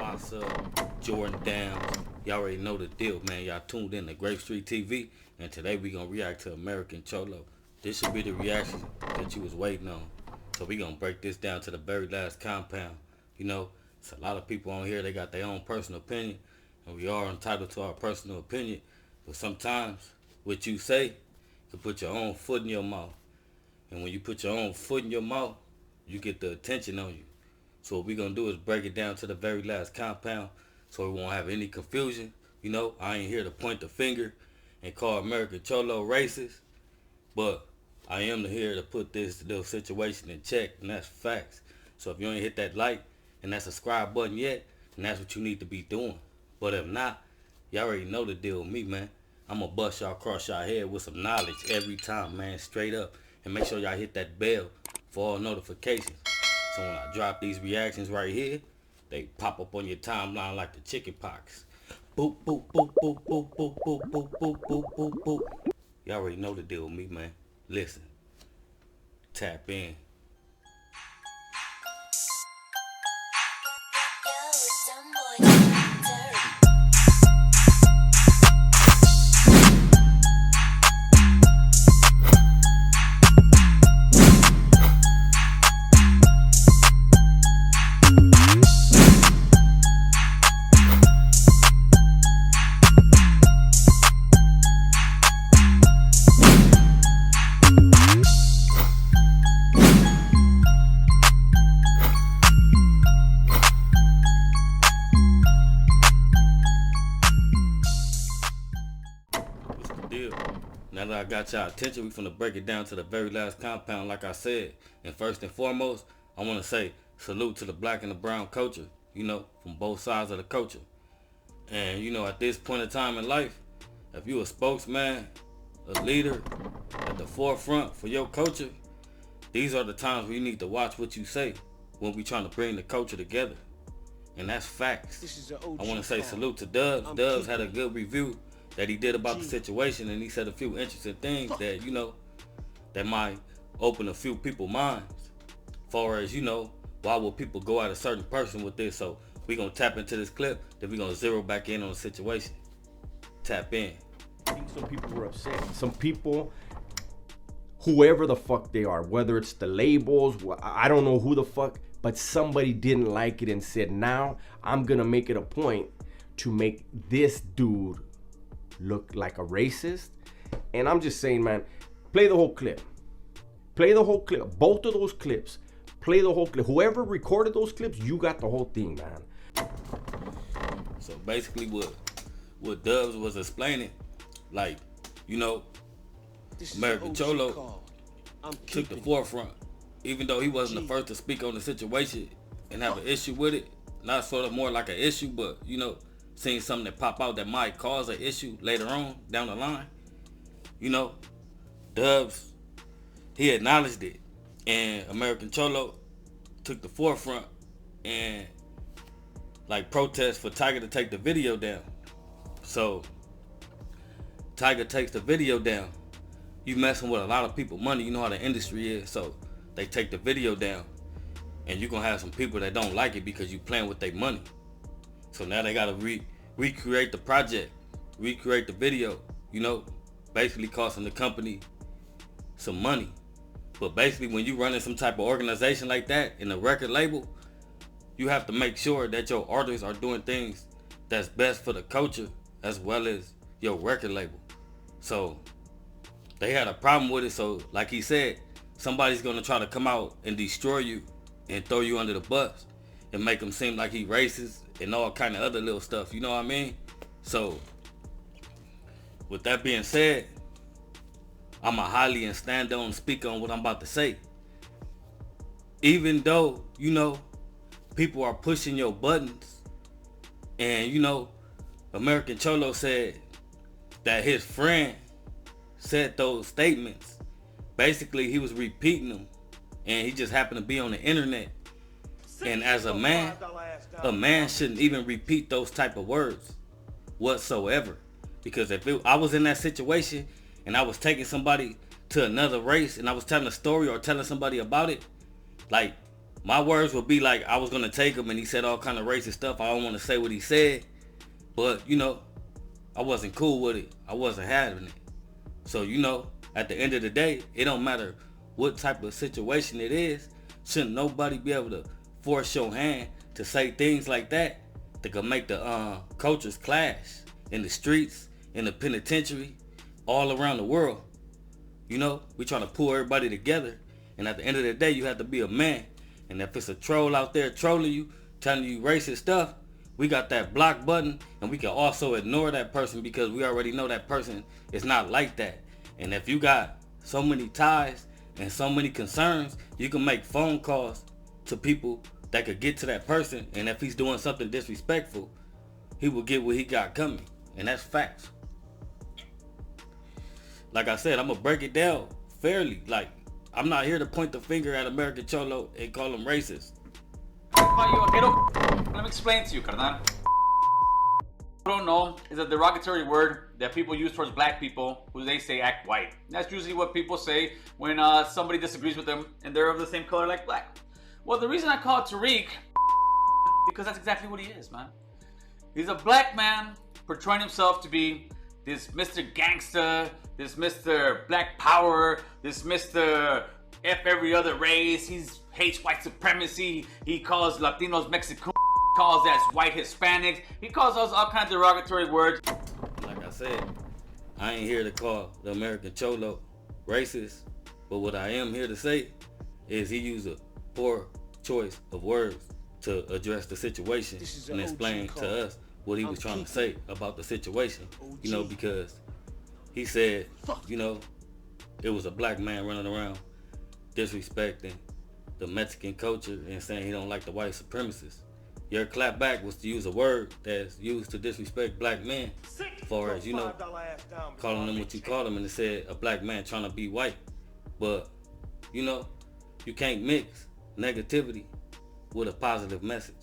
What's up, Jordan Downs? Y'all already know the deal, man. Y'all tuned in to Grape Street TV, and today we gonna react to American Cholo. This should be the reaction that you was waiting on. So we gonna break this down to the very last compound. You know, it's a lot of people on here, they got their own personal opinion, and we are entitled to our personal opinion. But sometimes what you say can put your own foot in your mouth. And when you put your own foot in your mouth, you get the attention on you. So what we gonna do is break it down to the very last compound so we won't have any confusion. You know, I ain't here to point the finger and call American Cholo racist, but I am here to put this little situation in check, and that's facts. So if you ain't hit that like and that subscribe button yet, then that's what you need to be doing. But if not, y'all already know the deal with me, man. I'm gonna bust y'all across y'all head with some knowledge every time, man, straight up. And make sure y'all hit that bell for all notifications. So when I drop these reactions right here, they pop up on your timeline like the chicken pox. Boop, boop, boop, boop, boop, boop, boop, boop, boop, boop, boop, boop. Y'all already know the deal with me, man. Listen. Tap in. Deal. Now that I got y'all attention, we finna break it down to the very last compound, like I said. And first and foremost, I want to say salute to the black and the brown culture, you know, from both sides of the culture. And you know, at this point in time in life, if you a spokesman, a leader, at the forefront for your culture, these are the times where you need to watch what you say when we trying to bring the culture together. And that's facts. I want to say salute to Dubs. Dubs had a good review that he did about the situation, and he said a few interesting things that, you know, that might open a few people's minds. As far as, you know, why would people go at a certain person with this? So we gonna tap into this clip, then we gonna zero back in on the situation. Tap in. I think some people were upset. Some people, whoever the fuck they are, whether it's the labels, I don't know who the fuck, but somebody didn't like it and said, now I'm gonna make it a point to make this dude look like a racist. And I'm just saying, man, play the whole clip. Play the whole clip. Both of those clips. Play the whole clip. Whoever recorded those clips, you got the whole thing, man. So basically what Dubs was explaining, like, you know, American Cholo took the forefront. Even though he wasn't the first to speak on the situation and have an issue with it. Not sort of more like an issue, but, you know, seeing something that pop out that might cause an issue later on down the line. You know, Dubs, he acknowledged it, and American Cholo took the forefront and like protest for Tiger to take the video down. So Tiger takes the video down. You messing with a lot of people money. You know how the industry is. So they take the video down, and you're gonna have some people that don't like it because you playing with their money. So now they gotta recreate the project, recreate the video, you know, basically costing the company some money. But basically when you running some type of organization like that in a record label, you have to make sure that your artists are doing things that's best for the culture as well as your record label. So they had a problem with it. So like he said, somebody's gonna try to come out and destroy you and throw you under the bus and make him seem like he racist and all kind of other little stuff, you know what I mean? So with that being said, I'ma highly and stand on and speak on what I'm about to say. Even though, you know, people are pushing your buttons, and you know, American Cholo said that his friend said those statements. Basically he was repeating them, and he just happened to be on the internet. And as a man shouldn't even repeat those type of words whatsoever. Because if I was in that situation and I was taking somebody to another race and I was telling a story or telling somebody about it, like my words would be like, I was gonna take him and he said all kind of racist stuff. I don't want to say what he said, but you know, I wasn't cool with it. I wasn't having it. So you know, at the end of the day, it don't matter what type of situation it is. Shouldn't nobody be able to force your hand to say things like that could make the cultures clash in the streets, in the penitentiary, all around the world. You know, we trying to pull everybody together, and at the end of the day, you have to be a man. And if it's a troll out there trolling you, telling you racist stuff, we got that block button, and we can also ignore that person because we already know that person is not like that. And if you got so many ties and so many concerns, you can make phone calls to people that could get to that person, and if he's doing something disrespectful, he will get what he got coming. And that's facts. Like I said, I'm gonna break it down fairly. Like, I'm not here to point the finger at American Cholo and call him racist. Let me explain to you, carnal. Don't know is a derogatory word that people use towards black people who they say act white. That's usually what people say when somebody disagrees with them and they're of the same color like black. Well, the reason I call it Tariq, because that's exactly what he is, man. He's a black man portraying himself to be this Mr. Gangsta, this Mr. Black Power, this Mr. F every other race. He hates white supremacy. He calls Latinos Mexican, calls us white Hispanics. He calls us all kinds of derogatory words. Like I said, I ain't here to call the American Cholo racist, but what I am here to say is he used a poor choice of words to address the situation and explain to us what he was trying to say about the situation. You know, because he said, you know, it was a black man running around disrespecting the Mexican culture and saying he don't like the white supremacists. Your clap back was to use a word that's used to disrespect black men, as far as, you know, calling them what you call them, and it said a black man trying to be white. But, you know, you can't mix negativity with a positive message.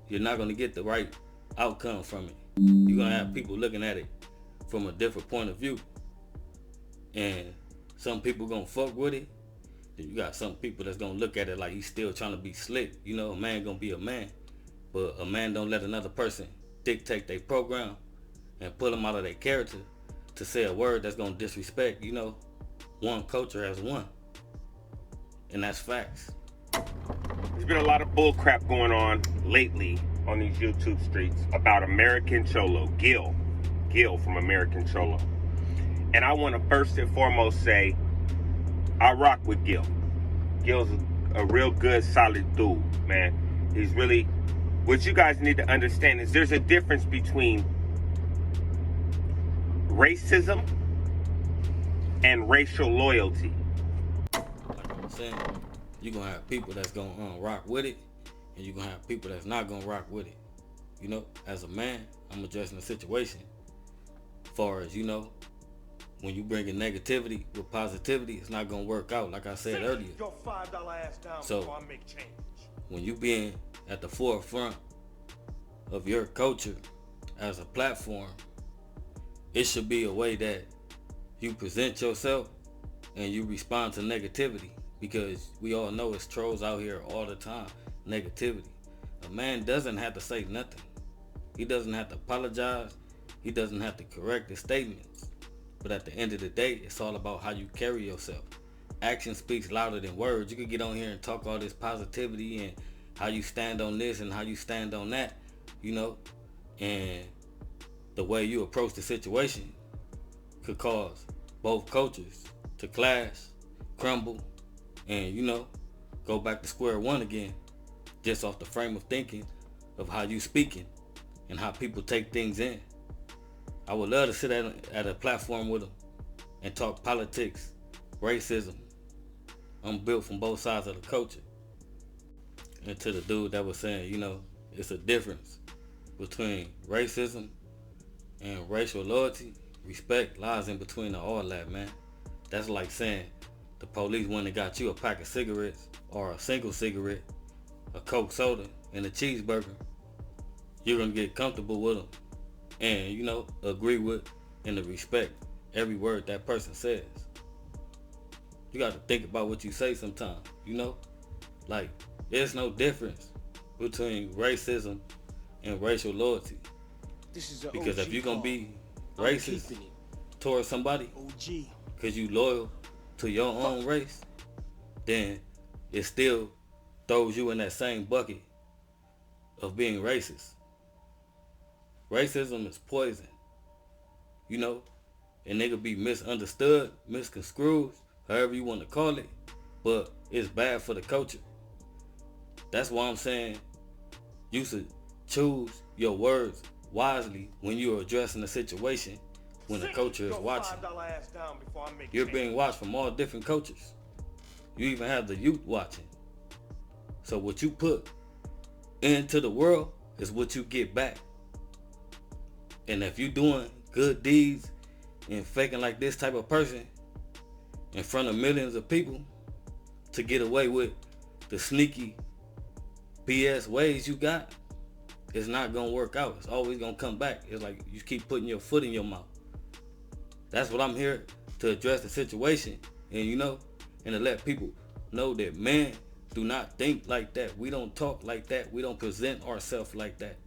You're not going to get the right outcome from it. You're going to have people looking at it from a different point of view. And some people going to fuck with it. Then you got some people that's going to look at it like he's still trying to be slick. You know, a man going to be a man. But a man don't let another person dictate their program and pull them out of their character to say a word that's going to disrespect, you know, one culture as one. And that's facts. There's been a lot of bull crap going on lately on these YouTube streets about American Cholo, Gil from American Cholo. And I want to first and foremost say, I rock with Gil. Gil's a real good, solid dude, man. He's really, what you guys need to understand is there's a difference between racism and racial loyalty. Like I was saying, you're going to have people that's going to rock with it, and you're going to have people that's not going to rock with it. You know, as a man, I'm addressing the situation. As far as, you know, when you bring in negativity with positivity, it's not going to work out, like I said earlier. So, when you being at the forefront of your culture as a platform, it should be a way that you present yourself and you respond to negativity, because we all know it's trolls out here all the time. Negativity. A man doesn't have to say nothing. He doesn't have to apologize. He doesn't have to correct his statements. But at the end of the day, it's all about how you carry yourself. Action speaks louder than words. You could get on here and talk all this positivity and how you stand on this and how you stand on that, you know, and the way you approach the situation could cause both cultures to clash, crumble, and, you know, go back to square one again, just off the frame of thinking of how you speaking and how people take things in. I would love to sit at a platform with them and talk politics, racism. I'm built from both sides of the culture. And to the dude that was saying, you know, it's a difference between racism and racial loyalty. Respect lies in between all that, man. That's like saying the police went and got you a pack of cigarettes or a single cigarette, a Coke soda, and a cheeseburger. You're going to get comfortable with them and, you know, agree with and to respect every word that person says. You got to think about what you say sometimes, you know? Like, There's no difference between racism and racial loyalty. Because if you're gonna be racist towards somebody because you loyal to your own race, then it still throws you in that same bucket of being racist. Racism is poison, you know, and it could be misunderstood, misconstrued, however you want to call it, but it's bad for the culture. That's why I'm saying you should choose your words wisely when you're addressing a situation when the culture is watching. You're being watched from all different cultures. You even have the youth watching. So what you put into the world is what you get back. And if you're doing good deeds and faking like this type of person in front of millions of people to get away with the sneaky BS ways you got, it's not gonna work out. It's always gonna come back. It's like you keep putting your foot in your mouth. That's what I'm here to address the situation, and you know, and to let people know that men do not think like that. We don't talk like that. We don't present ourselves like that.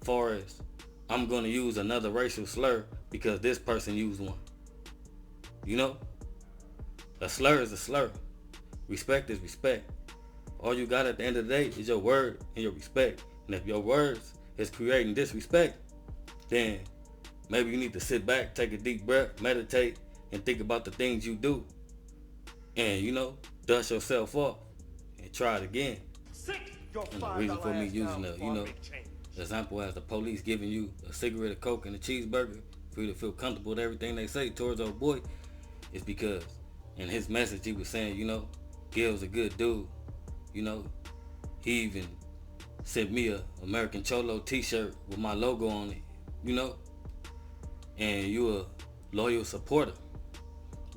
Far as I'm gonna use another racial slur because this person used one. You know, a slur is a slur. Respect is respect. All you got at the end of the day is your word and your respect. And if your words is creating disrespect, then maybe you need to sit back, take a deep breath, meditate, and think about the things you do. And, you know, dust yourself off and try it again. And the reason for me using the, you know, example as the police giving you a cigarette, a Coke, and a cheeseburger for you to feel comfortable with everything they say towards old boy is because in his message he was saying, you know, Gil's a good dude. You know, he even sent me a American Cholo t-shirt with my logo on it, you know, and you a loyal supporter.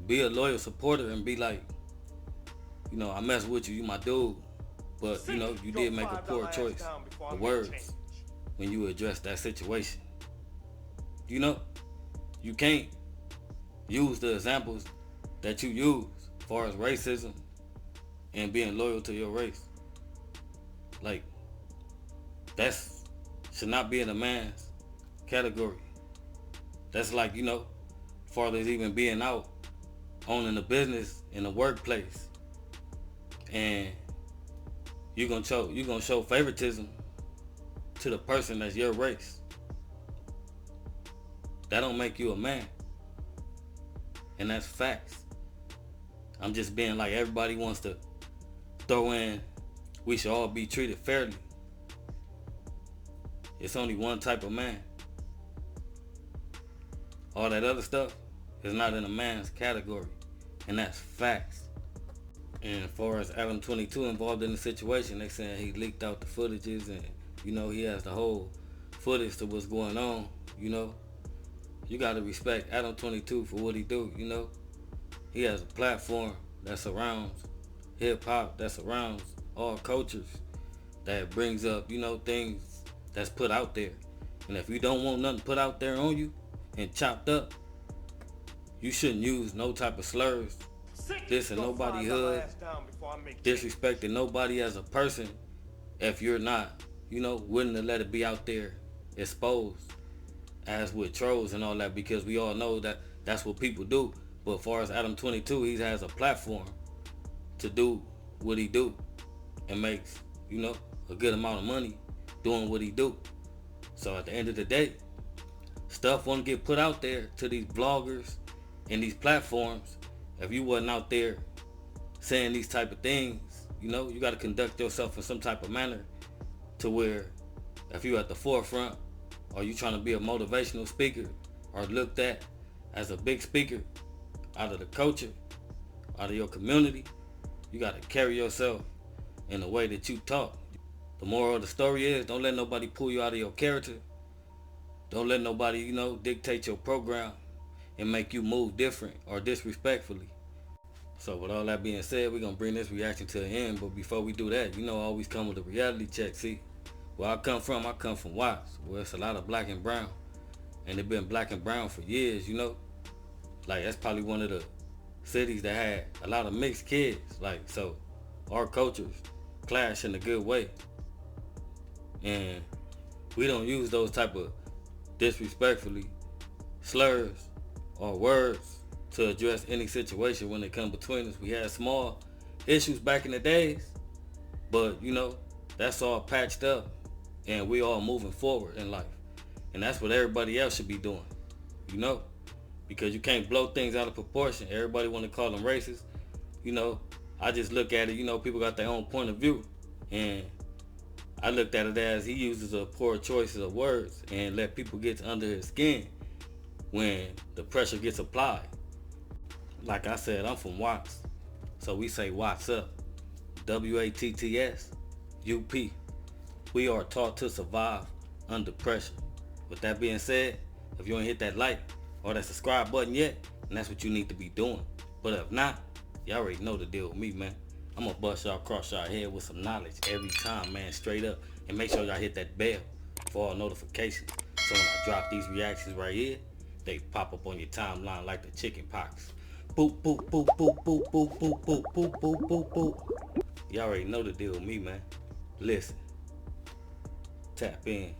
Be a loyal supporter and be like, you know, I mess with you, you my dude, but you know, you did make a poor choice of words when you address that situation. You know, you can't use the examples that you use as far as racism and being loyal to your race. Like, that's should not be in a man's category. That's like, you know, as far as even being out, owning a business in the workplace, and you're gonna show favoritism to the person that's your race. That don't make you a man. And that's facts. I'm just being like, everybody wants to throw in, we should all be treated fairly. It's only one type of man. All that other stuff is not in a man's category. And that's facts. And as far as Adam 22 involved in the situation, they saying he leaked out the footages and, you know, he has the whole footage to what's going on, you know. You gotta respect Adam 22 for what he do, you know. He has a platform that surrounds hip hop, that surrounds all cultures, that brings up, you know, things that's put out there. And if you don't want nothing put out there on you and chopped up, you shouldn't use no type of slurs, dissing nobody hood, disrespecting nobody as a person if you're not, you know, willing to let it be out there exposed, as with trolls and all that, because we all know that that's what people do. But as far as Adam 22, he has a platform to do what he do and makes, you know, a good amount of money doing what he do. So at the end of the day, stuff won't get put out there to these bloggers and these platforms if you wasn't out there saying these type of things. You know, you got to conduct yourself in some type of manner to where if you at the forefront, or you trying to be a motivational speaker or looked at as a big speaker out of the culture, out of your community, you got to carry yourself in the way that you talk. The moral of the story is, don't let nobody pull you out of your character. Don't let nobody, you know, dictate your program and make you move different or disrespectfully. So with all that being said, we're going to bring this reaction to an end. But before we do that, you know, I always come with a reality check. See, where I come from Watts, where it's a lot of black and brown. And it been black and brown for years, you know. Like, that's probably one of the cities that had a lot of mixed kids. Like, so our cultures clash in a good way. And we don't use those type of disrespectfully slurs or words to address any situation when it comes between us. We had small issues back in the days, but you know, that's all patched up and we all moving forward in life. And that's what everybody else should be doing, you know, because you can't blow things out of proportion. Everybody want to call them racist. You know, I just look at it, you know, people got their own point of view, and I looked at it as he uses a poor choices of words and let people get under his skin when the pressure gets applied. Like I said, I'm from Watts, so we say Watts up. WATTS, UP. We are taught to survive under pressure. With that being said, if you ain't hit that like or that subscribe button yet, then that's what you need to be doing. But if not, y'all already know the deal with me, man. I'm gonna bust y'all across y'all head with some knowledge every time, man, straight up. And make sure y'all hit that bell for all notifications. So when I drop these reactions right here, they pop up on your timeline like the chicken pox. Boop, boop, boop, boop, boop, boop, boop, boop, boop, boop, boop, boop. Y'all already know the deal with me, man. Listen. Tap in.